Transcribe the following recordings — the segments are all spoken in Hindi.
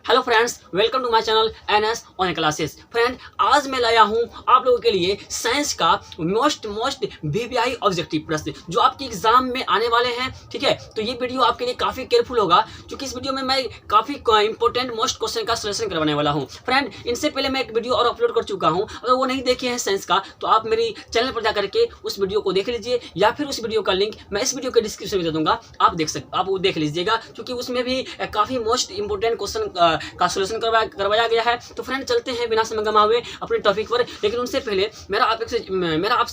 Hello friends, welcome to my channel NS online classes. Friend, आज मैं लाया हूं आप लोगों के लिए साइंस का मोस्ट वीवीआई ऑब्जेक्टिव प्रश्न जो आपके एग्जाम में आने वाले हैं। ठीक है, तो ये वीडियो आपके लिए काफ़ी केयरफुल होगा क्योंकि इस वीडियो में मैं काफ़ी इंपॉर्टेंट मोस्ट क्वेश्चन का सॉल्यूशन करवाने वाला हूँ। फ्रेंड, इनसे पहले मैं एक वीडियो और अपलोड कर चुका हूँ, अगर वो नहीं देखे हैं साइंस का तो आप मेरी चैनल पर जाकर के उस वीडियो को देख लीजिए, या फिर उस वीडियो का लिंक मैं इस वीडियो के डिस्क्रिप्शन में दे दूंगा, आप वो देख लीजिएगा क्योंकि उसमें भी काफ़ी मोस्ट इंपॉर्टेंट क्वेश्चन का सॉल्यूशन करवाया गया है। तो फ्रेंड, चलते हैं बिना समय गंवाए हुए अपने टॉपिक पर। लेकिन उनसे पहले मेरा आपसे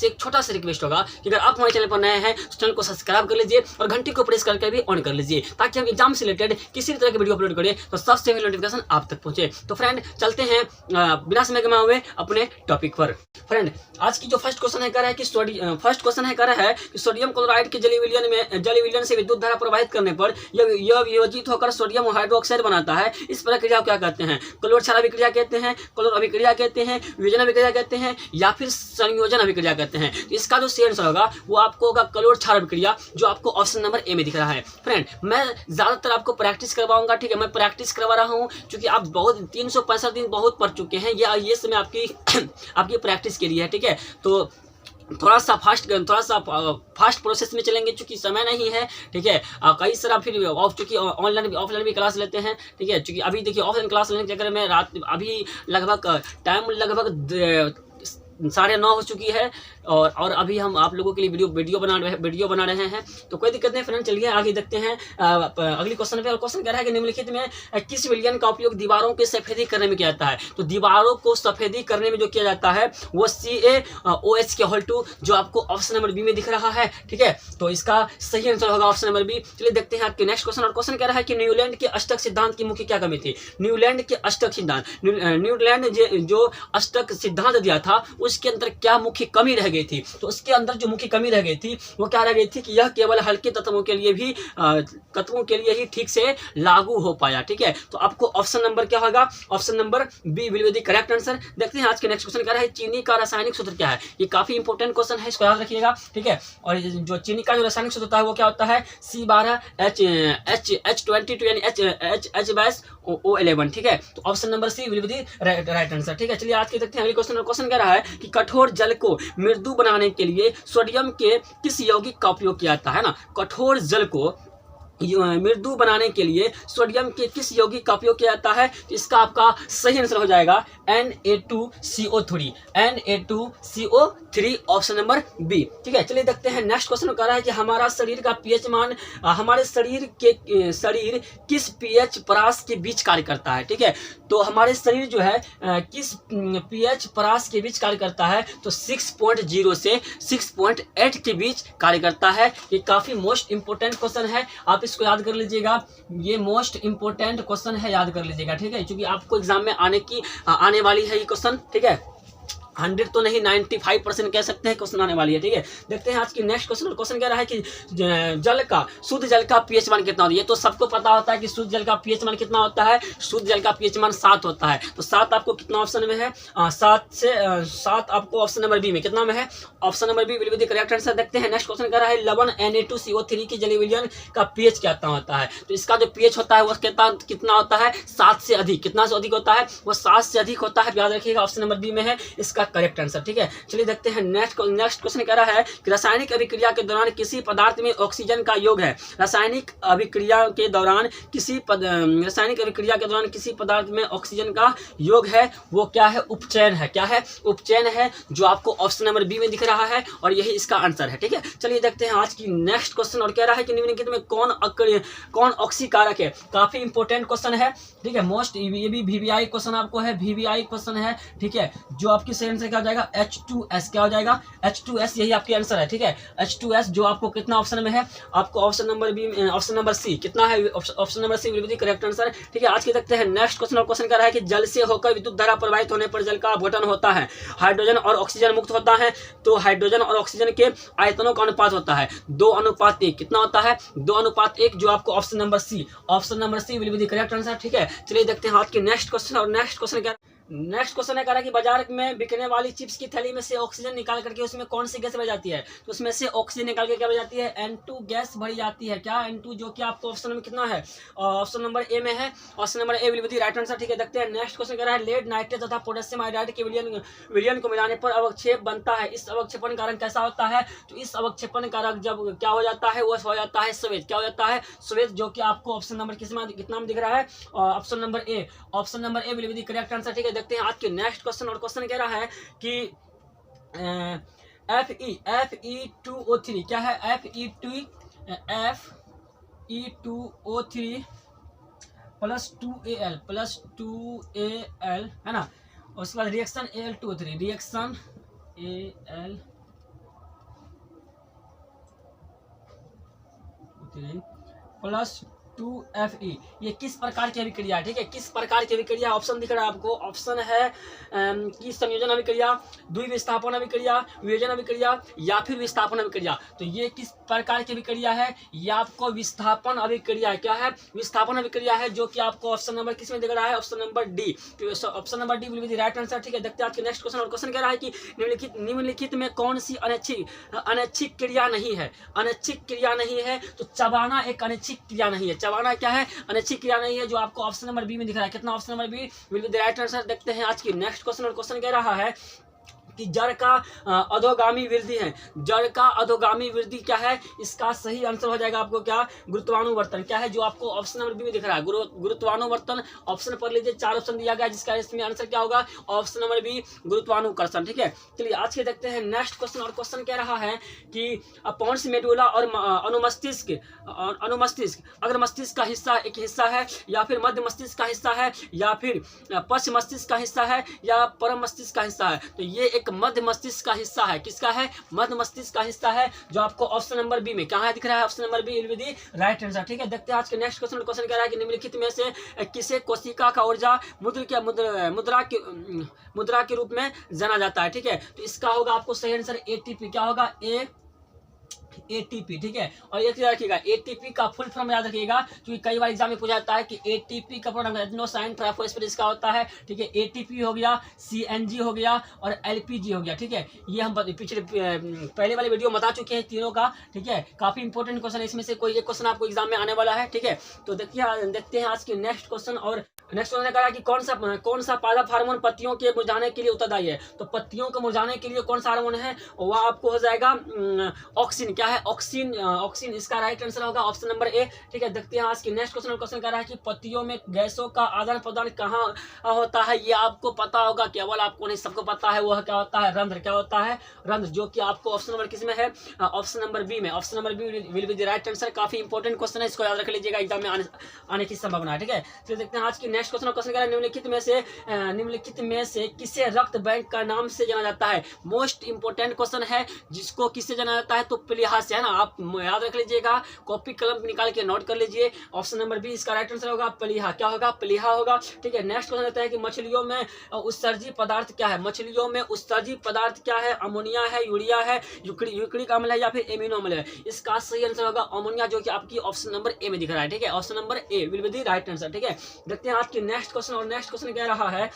एक छोटा सा रिक्वेस्ट होगा कि अगर आप हमारे चैनल पर नए हैं तो चैनल को सब्सक्राइब कर लीजिए और घंटी को प्रेस करके भी ऑन कर लीजिए ताकि हम एग्जाम से रिलेटेड किसी तरह की वीडियो अपलोड करें तो सबसे पहले नोटिफिकेशन आप तक पहुंचे। तो फ्रेंड, चलते हैं बिना समय गंवाए हुए अपने टॉपिक पर। फ्रेंड, आज की जो फर्स्ट क्वेश्चन है कह रहा है कि सोडियम क्लोराइड के जलीय विलयन से विद्युत धारा प्रवाहित करने पर यह वियोजित होकर सोडियम हाइड्रोक्साइड बनाता है। इस प्रक्रिया को क्या कहते हैं? क्लोर क्षार अभिक्रिया कहते हैं, क्लोर अभिक्रिया कहते हैं, वियोजन अभिक्रिया कहते हैं, या फिर संयोजन अभिक्रिया कहते हैं। तो इसका जो सही आंसर होगा वो आपको होगा क्लोर क्षार अभिक्रिया, जो आपको ऑप्शन नंबर ए में दिख रहा है। फ्रेंड, मैं ज्यादातर आपको प्रैक्टिस करवाऊंगा। ठीक है, मैं प्रैक्टिस करवा रहा हूँ क्योंकि आप बहुत 365 दिन बहुत पढ़ चुके हैं। ये समय आपकी आपकी प्रैक्टिस के लिए है। ठीक है, तो थोड़ा सा फास्ट प्रोसेस में चलेंगे क्योंकि समय नहीं है। ठीक है, कई सारा फिर चूँकि ऑफलाइन भी क्लास लेते हैं। ठीक है, चूँकि अभी देखिए ऑफलाइन क्लास लेने के चक्कर में अभी लगभग 9:30 हो चुकी है और अभी हम आप लोगों के लिए वीडियो बना रहे हैं। तो कोई दिक्कत नहीं फ्रेंड, चलिए आगे देखते हैं अगली क्वेश्चन पे। क्वेश्चन कह रहा है कि निम्नलिखित में किस विलयन का उपयोग दीवारों की सफेदी करने में किया जाता है? तो दीवारों को सफेदी करने में जो किया जाता है वो CaOH के होल 2, जो आपको ऑप्शन नंबर बी में दिख रहा है। ठीक है, तो इसका सही आंसर होगा ऑप्शन नंबर बी। चलिए देखते हैं आपके नेक्स्ट क्वेश्चन। और क्वेश्चन कह रहा है कि न्यूलैंड के अष्टक सिद्धांत की मुख्य क्या कमी थी? न्यूलैंड के अष्टक सिद्धांत, न्यूलैंड जो अष्टक सिद्धांत दिया था उसके अंदर क्या मुख्य कमी रह गई थी? तो उसके अंदर जो मुख्य कमी रह गई थी वो क्या रह गई थी कि यह केवल हल्के तत्वों के लिए ही ठीक से लागू हो पाया। ठीक है, तो आपको ऑप्शन नंबर क्या होगा? Option number B will be the correct answer. देखते हैं आज के नेक्स्ट क्वेश्चन क्या है। चीनी का रासायनिक सूत्र क्या है? ये काफी इंपॉर्टेंट क्वेश्चन है, इसको याद रखिएगा। ठीक है, और जो चीनी का जो रासायनिक सूत्र होता है वो क्या होता है? C12H20 यानी H-O11। ठीक है, तो option number C will be the right answer. ठीक है, चलिए आज के देखते हैं अगले क्वेश्चन। और क्वेश्चन कह रहा है कि कठोर जल को मृदु बनाने के लिए सोडियम के किस यौगिक का उपयोग किया जाता है? ना, कठोर जल को मृदु बनाने के लिए सोडियम के किस यौगिक का उपयोग किया जाता है? तो इसका आपका सही आंसर हो जाएगा Na2CO3 ऑप्शन नंबर बी। ठीक है, चलिए देखते हैं नेक्स्ट क्वेश्चन। कह रहा है कि हमारा शरीर का पीएच मान हमारे शरीर किस पीएच परास के बीच कार्य करता है? ठीक है, तो हमारे शरीर जो है किस पीएच परास के बीच कार्य करता है? तो 6.0 से 6.8 के बीच कार्य करता है। ये काफी मोस्ट इंपोर्टेंट क्वेश्चन है, आप इसको याद कर लीजिएगा। ये मोस्ट इंपोर्टेंट क्वेश्चन है, याद कर लीजिएगा। ठीक है, क्योंकि आपको एग्जाम में आने वाली है ये क्वेश्चन। ठीक है, 100 तो नहीं 95% कह सकते हैं क्वेश्चन आने वाली है। ठीक है, देखते हैं आज की नेक्स्ट क्वेश्चन। क्वेश्चन कह रहा है कि शुद्ध जल का पीएच मान कितना होता है? ये तो सबको पता होता है कि शुद्ध जल का पीएच मान कितना होता है। शुद्ध जल का पीएच मान 7 होता है। तो 7 आपको कितना ऑप्शन में है? 7 आपको ऑप्शन नंबर बी में कितना में है? Option number B will be the correct answer. देखते हैं नेक्स्ट क्वेश्चन कह रहा है लवण Na2CO3 की जलीय विलयन का पीएच कितना होता है? तो इसका जो पीएच होता है वो कितना होता है? 7 से अधिक। कितना से अधिक होता है? वो 7 से अधिक होता है, याद रखिएगा। ऑप्शन नंबर बी में है इसका करेक्ट आंसर। ठीक है, चलिए देखते हैं नेक्स्ट क्वेश्चन कह रहा है कि रासायनिक अभिक्रिया के दौरान किसी पदार्थ में ऑक्सीजन का योग है। रासायनिक अभिक्रिया के दौरान किसी पदार्थ में ऑक्सीजन का योग है, वो क्या है? उपचयन है। क्या है? उपचयन है, जो आपको ऑप्शन नंबर बी में दिख रहा है और यही इसका आंसर है। ठीक है, चलिए देखते हैं आज की नेक्स्ट क्वेश्चन। और कह रहा है कि निम्नलिखित में कौन ऑक्सीकारक है? काफी इंपॉर्टेंट क्वेश्चन है। ठीक है, ये भी वीवीआई क्वेश्चन आपको है, वीवीआई क्वेश्चन है। ठीक है, जो आपकी सही आंसर क्या हो जाएगा? H2S। क्या हो जाएगा? H2S, यही आपकी आंसर है। ठीक है, H2S, जो आपको कितना ऑप्शन में है? आपको ऑप्शन नंबर सी कितना है? Option number C will be the correct answer. ठीक है, आज के देखते हैं नेक्स्ट क्वेश्चन। और क्वेश्चन कह रहा है कि जल से होकर विद्युत धारा प्रवाहित होने पर जल का अपघटन होता है, हाइड्रोजन और ऑक्सीजन मुक्त होता है। तो हाइड्रोजन और ऑक्सीजन के आयतनों का अनुपात होता है 2:1। कितना होता है? 2:1, जो आपको option number C will be the correct answer. ठीक है, चलिए देखते हैं आज के नेक्स्ट क्वेश्चन। और नेक्स्ट क्वेश्चन क्या नेक्स्ट क्वेश्चन है कह रहा है कि बाजार में बिकने वाली चिप्स की थैली में से ऑक्सीजन निकाल करके उसमें कौन सी गैस भरी जाती है? तो उसमें से ऑक्सीजन निकाल के क्या भरी जाती है? N2 गैस भरी जाती है। क्या? N2, जो कि आपको ऑप्शन में कितना है? ऑप्शन नंबर ए में है। Option number A will be the right answer. ठीक है, देखते हैं नेक्स्ट क्वेश्चन कह रहा है लेड, नाइट्रेट तथा पोटेशियम आयोडाइड के विलयन को मिलाने पर अवक्षेप बनता है। इस अवक्षेपण कारक कैसा होता है? तो इस अवक्षेपण कारक जब क्या हो जाता है, वो हो जाता है श्वेत। क्या हो जाता है? श्वेत, जो कि आपको ऑप्शन नंबर कितना में दिख रहा है? Option number A. Option number A will be the correct answer. ठीक है, देखते हैं आज के नेक्स्ट क्वेश्चन। और क्वेश्चन कह रहा है कि Fe2O3 क्या है? Fe2O3 +2Al है ना। और उसके बाद reaction Al2O3 reaction Al +2Fe ये किस प्रकार की अभिक्रिया है? ठीक है, किस प्रकार की अभिक्रिया? ऑप्शन दिख रहा है आपको। ऑप्शन है कि संयोजन अभिक्रिया, द्विविस्थापन अभिक्रिया, वियोजन अभिक्रिया या फिर विस्थापन अभिक्रिया। तो ये किस प्रकार की अभिक्रिया है? ये आपको विस्थापन अभिक्रिया है। क्या है? विस्थापन अभिक्रिया है, जो कि आपको ऑप्शन नंबर किस में दिख रहा है? Option number D. तो option number D will be the right answer. ठीक है, देखते हैं आज के नेक्स्ट क्वेश्चन। और क्वेश्चन कह रहा है कि निम्नलिखित में कौन सी अनैच्छिक क्रिया नहीं है? अनैच्छिक क्रिया नहीं है तो चबाना एक अनैच्छिक क्रिया नहीं है। चबाना क्या है? अनैच्छिक क्रिया नहीं है, जो आपको ऑप्शन नंबर बी में दिख रहा है। कितना? Option number B will be the right answer. देखते हैं आज की नेक्स्ट क्वेश्चन। और क्वेश्चन कह रहा है कि जड़ का अधोगामी वृद्धि है। जड़ का अधोगामी वृद्धि क्या है? इसका सही आंसर हो जाएगा आपको क्या? गुरुत्वानुवर्तन। क्या है? जो आपको ऑप्शन नंबर बी में दिख रहा है, गुरुत्वानुवर्तन। ऑप्शन पर लीजिए, 4 ऑप्शन दिया गया, जिसका इसमें आंसर क्या होगा? ऑप्शन नंबर बी, गुरुत्वानुकर्षण। ठीक है, चलिए आज के देखते हैं नेक्स्ट क्वेश्चन। और क्वेश्चन कह रहा है कि पॉन्स मेडुला और अनुमस्तिष्क अग्र मस्तिष्क का हिस्सा एक हिस्सा है, या फिर मध्य मस्तिष्क का हिस्सा है, या फिर पश्च मस्तिष्क का हिस्सा है, या परम मस्तिष्क का हिस्सा है? तो ये एक मध्य मस्तिष्क का हिस्सा है। किसका है? मध्य मस्तिष्क का हिस्सा है, जो आपको ऑप्शन नंबर बी में कहाँ दिख रहा है? Option number B will be the right answer. ठीक है, देखते हैं आज के नेक्स्ट क्वेश्चन। क्वेश्चन कह रहा है कि निम्नलिखित में से किसे कोशिका का ऊर्जा मुद्रा के रूप में जाना जाता है? ठीक है, तो इसका होगा आपको सही आंसर एटीपी। क्या होगा? एटीपी। ठीक है, और एक याद रखिएगा, एटीपी का फुल फॉर्म याद रखिएगा, क्योंकि कई बार एग्जाम में पूछा जाता है कि एटीपी का फुल फॉर्म एडेनोसाइन ट्राइफॉस्फेट का होता है। ठीक है, एटीपी हो गया, सीएनजी हो गया और एलपीजी हो गया। ठीक है, ये हम पिछले पहले वाले वीडियो बता चुके हैं तीनों का। ठीक है, काफी इंपॉर्टेंट क्वेश्चन है, इसमें से कोई एक क्वेश्चन आपको एग्जाम में आने वाला है। ठीक है, तो देखते हैं आज की नेक्स्ट क्वेश्चन। और नेक्स्ट क्वेश्चन कहा कि कौन सा पादप हार्मोन पत्तियों के मुरझाने के लिए उत्तरदायी है? तो पत्तियों को मुरझाने के लिए कौन सा हार्मोन है? वह आपको हो जाएगा ऑक्सिन। क्या है? ऑक्सिन इसका राइट आंसर होगा ऑप्शन नंबर ए। ठीक है, देखते हैं आज की नेक्स्ट क्वेश्चन। क्वेश्चन कह रहा है कि पत्तियों में गैसों का आदान प्रदान कहाँ होता है? ये आपको पता होगा, केवल आपको नहीं, सबको पता है। वह क्या होता है? रंध्र। क्या होता है? रंध्र, जो कि आपको ऑप्शन नंबर किस में है? ऑप्शन नंबर बी में। Option number B will be the right answer. काफी इंपॉर्टेंट क्वेश्चन है, इसको याद रख लीजिएगा, एग्जाम में आने की संभावना है। ठीक है, तो देखते हैं आज की नेक्स्ट क्वेश्चन। क्वेश्चन कह रहा है निम्नलिखित में से किसे रक्त बैंक का नाम से जाना जाता है? मोस्ट इंपोर्टेंट क्वेश्चन है, जिसको किससे जाना जाता है? तो प्लीहा से, है ना। आप याद रख लीजिएगा, कॉपी कलम निकाल के नोट कर लीजिए। ऑप्शन नंबर बी इसका राइट आंसर होगा प्लीहा। क्या होगा? प्लीहा होगा। ठीक है, नेक्स्ट क्वेश्चन रहता है कि मछलियों में उत्सर्जी पदार्थ क्या है? मछलियों में उत्सर्जी पदार्थ क्या है? अमोनिया है, यूरिया है, यूरिक अम्ल है, या फिर एमिनो अम्ल है? इसका सही आंसर होगा अमोनिया, जो कि आपकी ऑप्शन नंबर ए में दिख रहा है। ठीक है, option number A will be the right answer. ठीक है, देखते हैं आज की नेक्स्ट क्वेश्चन। और नेक्स्ट क्वेश्चन कह रहा है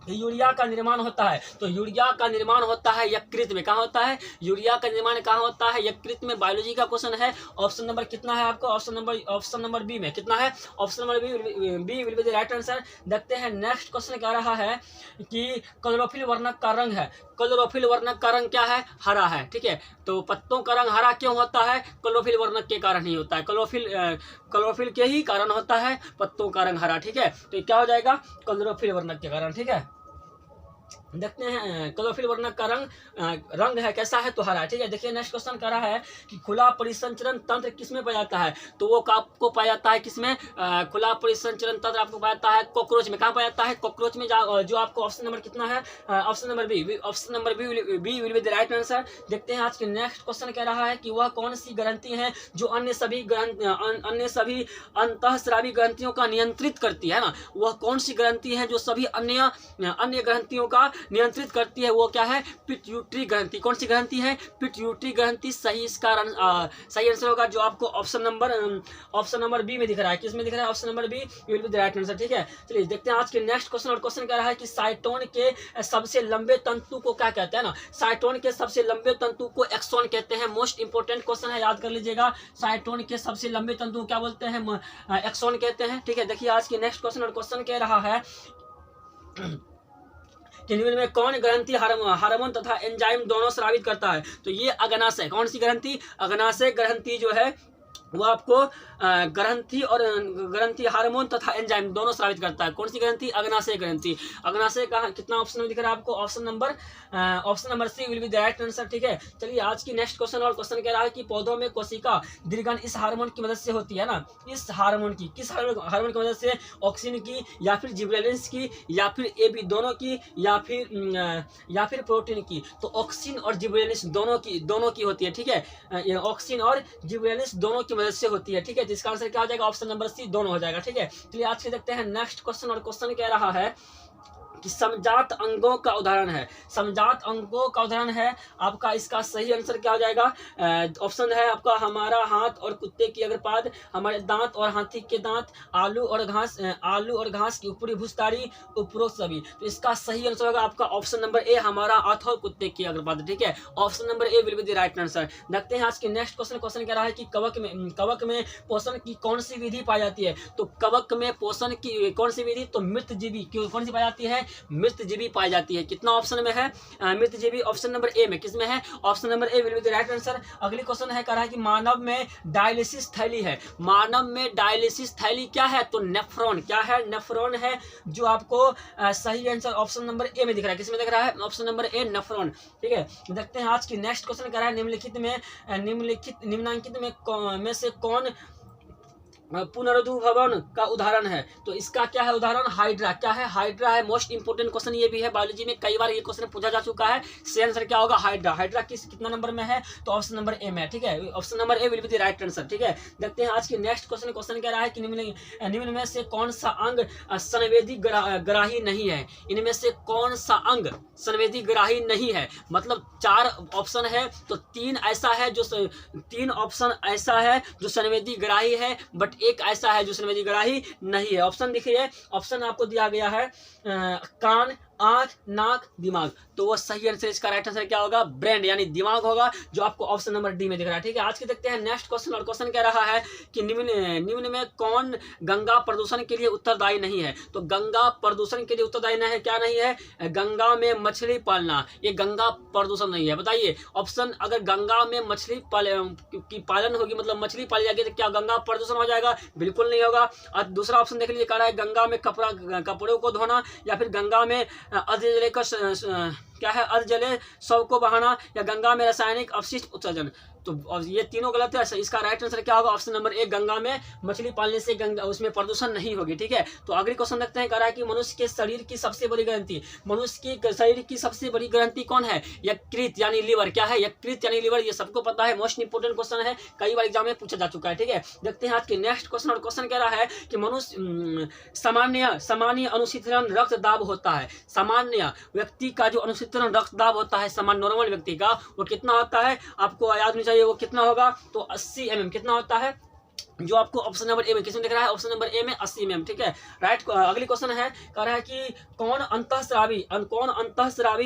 यूरिया का निर्माण होता है। तो यूरिया का निर्माण होता है यकृत में। कहाँ होता है? यूरिया का निर्माण कहाँ होता है? यकृत में। बायोलॉजी का क्वेश्चन है। ऑप्शन नंबर कितना है आपको? ऑप्शन नंबर बी में। कितना है? Option number B will be the right answer. देखते हैं नेक्स्ट क्वेश्चन कह रहा है कि क्लोरोफिल वर्णक का रंग है। क्लोरोफिल वर्णक का रंग क्या है? हरा है। ठीक है, तो पत्तों का रंग हरा क्यों होता है? क्लोरोफिल वर्णक के कारण ही होता है। क्लोरोफिल के ही कारण होता है पत्तों का रंग हरा। ठीक है, तो क्या हो जाएगा? क्लोरोफिल वर्णक के कारण। ठीक है, देखते हैं क्लोरोफिल वर्णक का रंग है कैसा है? तो हरा। ठीक है, देखिए नेक्स्ट क्वेश्चन कर रहा है कि खुला परिसंचरण तंत्र किसमें पाया जाता है? तो वो आपको पाया जाता है किसमें? खुला परिसंचरण तंत्र आपको पाया जाता है कॉकरोच में। कहाँ पाया जाता है? कॉकरोच में, जो आपको ऑप्शन नंबर कितना है? Option number B. Option number B will be the right answer. देखते हैं आज के नेक्स्ट क्वेश्चन कह रहा है कि वह कौन सी ग्रंथि है जो अन्य सभी अंतःस्रावी ग्रंथियों का नियंत्रित करती है ना? वह कौन सी ग्रंथि है जो सभी अन्य ग्रंथियों का नियंत्रित करती है वो क्या है, पिट्यूटरी ग्रंथि। कौन सी ग्रंथि है, पिट्यूटरी ग्रंथि। सही इसका सही आंसर होगा जो आपको ऑप्शन नंबर बी में दिख रहा है। किस में दिख रहा है, option number B will be the right answer. ठीक है, चलिए देखते हैं आज के नेक्स्ट क्वेश्चन। और क्वेश्चन कह रहा है कि साइटोन के सबसे लंबे तंतु को क्या कहते हैं ना, साइटोन के सबसे लंबे तंतु को एक्सोन कहते हैं। मोस्ट इंपोर्टेंट क्वेश्चन है, याद कर लीजिएगा। साइटोन के सबसे लंबे तंतु को क्या बोलते हैं, एक्सोन कहते हैं। ठीक है, देखिए आज की नेक्स्ट क्वेश्चन। और क्वेश्चन कह रहा है कि निम्न में कौन ग्रंथि हार्मोन तथा एंजाइम दोनों स्रावित करता है। तो ये अग्नाशय, कौन सी ग्रंथि, अग्नाशय ग्रंथि जो है वो आपको ग्रंथि और ग्रंथि हार्मोन तथा एंजाइम दोनों स्रावित करता है। कौन सी ग्रंथि, अग्नाशय ग्रंथि। अग्नाशय का कितना ऑप्शन में दिख रहा है आपको, option number C will be the right answer. ठीक है, चलिए आज की नेक्स्ट क्वेश्चन। और क्वेश्चन कह रहा है कि पौधों में कोशिका दीर्घन इस हार्मोन की मदद से होती है ना, इस हार्मोन की, किस हार्मोन की मदद से, ऑक्सिन की या फिर जिबरेलिन्स की या फिर एबी दोनों की या फिर प्रोटीन की। तो ऑक्सिन और जिबरेलिन्स दोनों की होती है। ठीक है, ऑक्सिन और जिबरेलिन्स दोनों की मदद से होती है। ठीक है, इसका आंसर क्या हो जाएगा, ऑप्शन नंबर सी दोनों हो जाएगा। ठीक है, चलिए आज के देखते हैं नेक्स्ट क्वेश्चन। और क्वेश्चन कह रहा है कि समजात अंगों का उदाहरण है, समजात अंगों का उदाहरण है आपका, इसका सही आंसर क्या हो जाएगा, ऑप्शन है आपका हमारा हाथ और कुत्ते की अग्रपाद, हमारे दांत और हाथी के दांत, आलू और घास की ऊपरी भुस्तारी, उपरोक्त सभी। तो इसका सही आंसर होगा आपका ऑप्शन नंबर ए, हमारा हाथ और कुत्ते की अग्रपाद। ठीक है, option number A will be the right answer. देखते हैं आज के नेक्स्ट क्वेश्चन। क्वेश्चन कह रहा है कि कवक में पोषण की कौन सी विधि पाई जाती है। तो कवक में पोषण की कौन सी विधि, तो मृतजीवी कौन सी पाई जाती है, मृतजीवी पाई जाती है। कितना ऑप्शन में है, मृतजीवी ऑप्शन नंबर ए में। किस में है, option number A will be the right answer. अगली क्वेश्चन है, कह रहा है कि मानव में डायलिसिस थैली है, मानव में डायलिसिस थैली क्या है, तो नेफ्रॉन। क्या है, नेफ्रॉन है, जो आपको सही आंसर ऑप्शन नंबर ए में दिख रहा है। किस में दिख रहा है, ऑप्शन नंबर ए, नेफ्रॉन। ठीक है, देखते हैं आज की नेक्स्ट क्वेश्चन। कह रहा है निम्नलिखित में से कौन पुनरुद्भवन का उदाहरण है। तो इसका क्या है उदाहरण, हाइड्रा। क्या है, हाइड्रा है। मोस्ट इंपोर्टेंट क्वेश्चन ये भी है, बायोलॉजी में कई बार ये क्वेश्चन पूछा जा चुका है। सही आंसर क्या होगा, हाइड्रा। हाइड्रा कितना नंबर में है, तो ऑप्शन नंबर ए में। ठीक है, option number A will be the right answer. ठीक है, देखते हैं आज की नेक्स्ट क्वेश्चन। क्वेश्चन कह रहा है कि निम्न में से कौन सा अंग संवेदी ग्राही नहीं है। इनमें से कौन सा अंग संवेदी ग्राही नहीं है, मतलब 4 ऑप्शन है तो 3 ऑप्शन ऐसा है जो संवेदी ग्राही है, बट एक ऐसा है जो संवेदी ग्राही नहीं है। ऑप्शन देखिए, ऑप्शन आपको दिया गया है कान, आंख, नाक, दिमाग। तो वो सही आंसर, इसका राइट आंसर क्या होगा, ब्रेन यानी दिमाग होगा, जो आपको ऑप्शन नंबर डी में दिख रहा है। ठीक है, आज के देखते हैं नेक्स्ट क्वेश्चन। और क्वेश्चन कह रहा है कि निम्न में कौन गंगा प्रदूषण के लिए उत्तरदायी नहीं है। तो गंगा प्रदूषण के लिए उत्तरदायी नहीं है, क्या नहीं है, गंगा में मछली पालना, ये गंगा प्रदूषण नहीं है। बताइए ऑप्शन, अगर गंगा में मछली की पालन होगी, मतलब मछली पाली जाएगी, तो क्या गंगा प्रदूषण हो जाएगा, बिल्कुल नहीं होगा। और दूसरा ऑप्शन देख लीजिए, कह रहा है गंगा में कपड़ों को धोना, या फिर गंगा में अजले का क्या है, अजले शव को बहाना, या गंगा में रासायनिक अपशिष्ट उत्सर्जन। तो ये तीनों गलत है। इसका राइट आंसर क्या होगा, ऑप्शन नंबर ए, गंगा में मछली पालने से गंगा उसमें प्रदूषण नहीं होगी। ठीक है, तो अगली क्वेश्चन देखते हैं। कह रहा है कि मनुष्य के शरीर की सबसे बड़ी ग्रंथि, मनुष्य के शरीर की सबसे बड़ी ग्रंथि कौन है, यकृत यानी लीवर। क्या है, यकृत यानी लीवर, ये सबको पता है। मोस्ट इंपोर्टेंट क्वेश्चन है, कई बार एग्जाम में पूछा जा चुका है। ठीक है, देखते हैं आज के नेक्स्ट क्वेश्चन। और क्वेश्चन कह रहा है कि मनुष्य सामान्य अनुशीतरण रक्तदाब होता है, सामान्य व्यक्ति का जो अनुशीतरण रक्तदाब होता है, सामान्य नॉर्मल व्यक्ति का, वो कितना होता है, आपको याद नहीं चाहिए वो कितना होगा, तो 80 mm कितना होता है, जो आपको ऑप्शन नंबर ए में किसमें दिख रहा है, ऑप्शन नंबर ए में 80 mm। ठीक है, राइट। अगली क्वेश्चन है, कह रहा है कि कौन अंतःस्रावी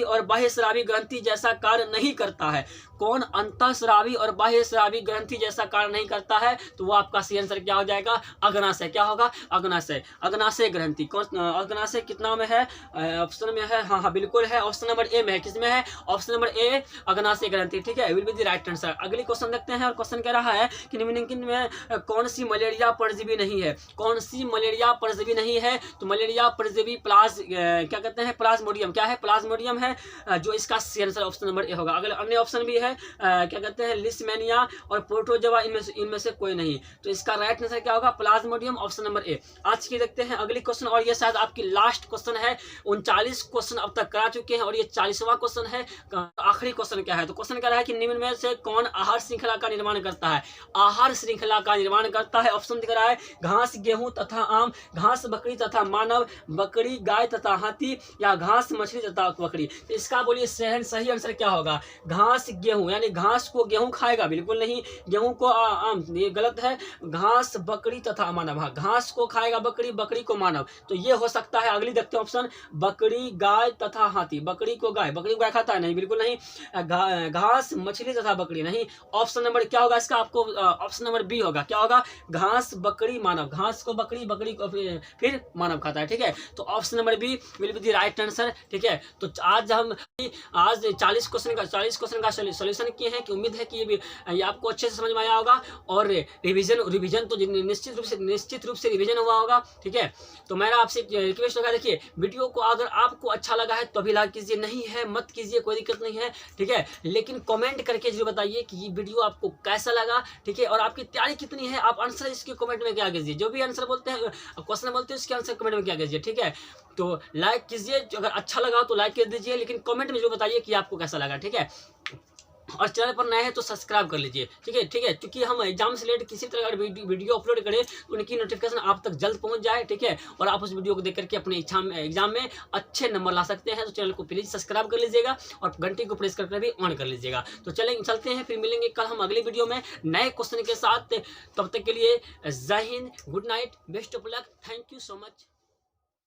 और बाह्यस्रावी ग्रंथि जैसा कार्य नहीं करता है, कौन अंतःस्रावी और बाह्यस्रावी ग्रंथि जैसा कार्य नहीं करता है, तो वो आपका सही आंसर क्या हो जाएगा, अग्नाशय। क्या होगा, अग्नाशय ग्रंथि। कौन अग्नाशय कितना में है, ऑप्शन में है, हाँ बिल्कुल है, ऑप्शन नंबर ए में है। किसमें है, ऑप्शन नंबर ए, अग्नाशय ग्रंथि। ठीक है, will be the right answer. अगली क्वेश्चन देखते हैं। और क्वेश्चन कह रहा है कि निम्नलिखित में कौन सी मलेरिया परजीवी नहीं है, कौन सी मलेरिया परजीवी नहीं है, तो मलेरिया परजीवी क्या कहते हैं, प्लाज्मोडियम। क्या है, प्लाज्मोडियम है, जो इसका सही आंसर ऑप्शन नंबर ए होगा। अगले अन्य ऑप्शन भी है, क्या कहते हैं, लिस्मेनिया और प्रोटोजोआ, इनमें से कोई नहीं, तो इसका राइट आंसर क्या होगा, प्लाज्मोडियम, ऑप्शन नंबर ए। आज की देखते हैं अगली क्वेश्चन, और ये शायद आपकी लास्ट क्वेश्चन है। 39 क्वेश्चन अब तक करा चुके हैं, और ये 40वां क्वेश्चन है। आखिरी क्वेश्चन क्या है, तो क्वेश्चन कह रहा है कि निम्न में से कौन आहार श्रृंखला का निर्माण करता है, आहार श्रृंखला का निर्माण निर्माण करता है? ऑप्शन दिख रहा है घास, गेहूं तथा आम, घास, बकरी तथा मानव, बकरी, गाय तथा हाथी, या घास, मछली तथा बकरी। तो इसका बोलिए सही आंसर क्या होगा? घास, गेहूं, यानी घास को गेहूं खाएगा? बिल्कुल नहीं। गेहूं को आम, ये गलत है। घास, बकरी तथा मानव, हाँ घास को खाएगा बकरी, बकरी को मानव, तो ये हो सकता है। अगली देखते हैं ऑप्शन, बकरी, गाय तथा हाथी, बकरी को गाय खाता है? नहीं, बिल्कुल नहीं। घास, मछली तथा बकरी, नहीं। ऑप्शन नंबर क्या होगा इसका? आपको ऑप्शन नंबर बी होगा। क्या होगा? घास, बकरी, मानव, घास को बकरी, बकरी को फिर मानव खाता है। ठीक है, तो option number B will be the right answer. ठीक है, तो आज 40 क्वेश्चन का सॉल्यूशन किए हैं कि उम्मीद है कि ये आपको अच्छे से समझ में आया होगा, और रिवीजन तो निश्चित रूप से रिवीजन हुआ होगा। ठीक है, तो मेरा आपसे रिक्वेस्ट होगा, देखिए वीडियो को अगर आपको अच्छा लगा है तो अभी लाइक कीजिए, नहीं है मत कीजिए, कोई दिक्कत नहीं है। ठीक है, लेकिन कमेंट करके जरूर बताइए कि ये वीडियो आपको कैसा लगा। ठीक है, और आपकी तैयारी कितनी है, आप आंसर इसके कमेंट में क्या कीजिए, जो भी आंसर बोलते हैं, क्वेश्चन बोलते हैं, उसके आंसर कमेंट में क्या कीजिए। ठीक है, तो लाइक कीजिए, अगर अच्छा लगा तो लाइक कर दीजिए, लेकिन कमेंट में जो बताइए कि आपको कैसा लगा। ठीक है, और चैनल पर नए हैं तो सब्सक्राइब कर लीजिए। ठीक है, क्योंकि हम एग्जाम से रिलेटेड किसी तरह का वीडियो अपलोड करें तो उनकी नोटिफिकेशन आप तक जल्द पहुंच जाए। ठीक है, और आप उस वीडियो को देख करके अपने एग्जाम में अच्छे नंबर ला सकते हैं। तो चैनल को प्लीज सब्सक्राइब कर लीजिएगा और घंटी को प्रेस करके भी ऑन कर लीजिएगा। तो चलते हैं, फिर मिलेंगे कल हम अगली वीडियो में नए क्वेश्चन के साथ। तब तक के लिए जय Hind, good night, best of luck, thank you so much.